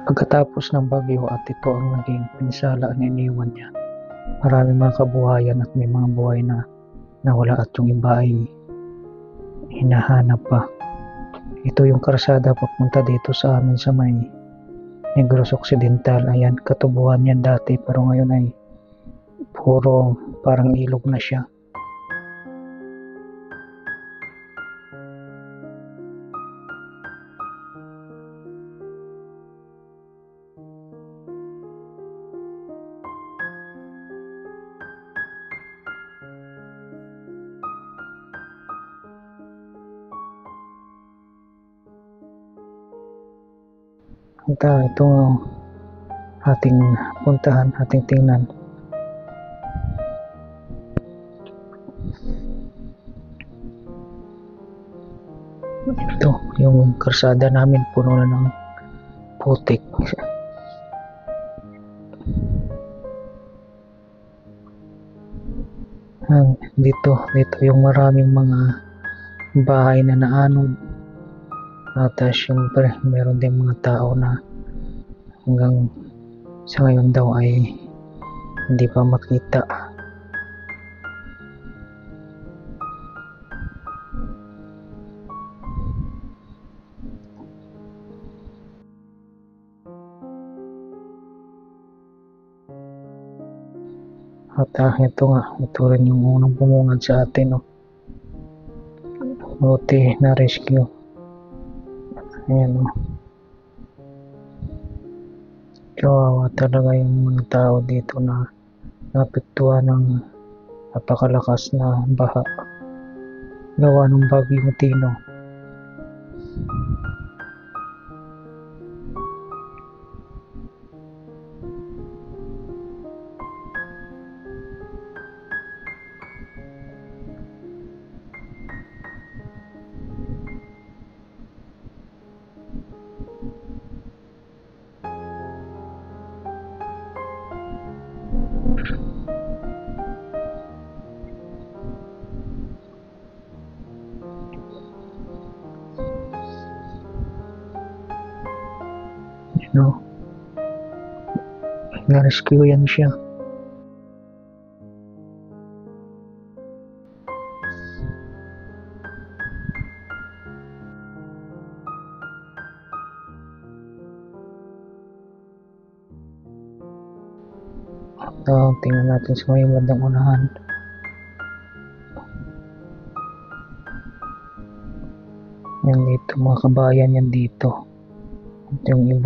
Pagkatapos ng bagyo at ito ang naging pinsala na iniwan niya, maraming mga kabuhayan at may mga buhay na nawala at yung iba ay hinahanap pa. Ito yung karsada papunta dito sa amin sa may Negros Occidental. Ayan, katubuhan yan dati pero ngayon ay puro parang ilog na siya. Ito ating puntahan, ating tingnan. Ito yung karsada namin, puno na ng putik. Dito yung maraming mga bahay na naanod. At syempre meron din mga tao na hanggang sa ngayon daw ay hindi pa makita. At ito rin yung unang bumungad sa atin. Buti na rescue. Ayan. Kawawa talaga yung mga tao dito na naapektuhan ng napakalakas na baha gawa ng Bagyong Tino. Na-rescue yan siya. Tingnan natin sa may bandang unahan. Yan dito, mga kabayan yan dito. At yung iba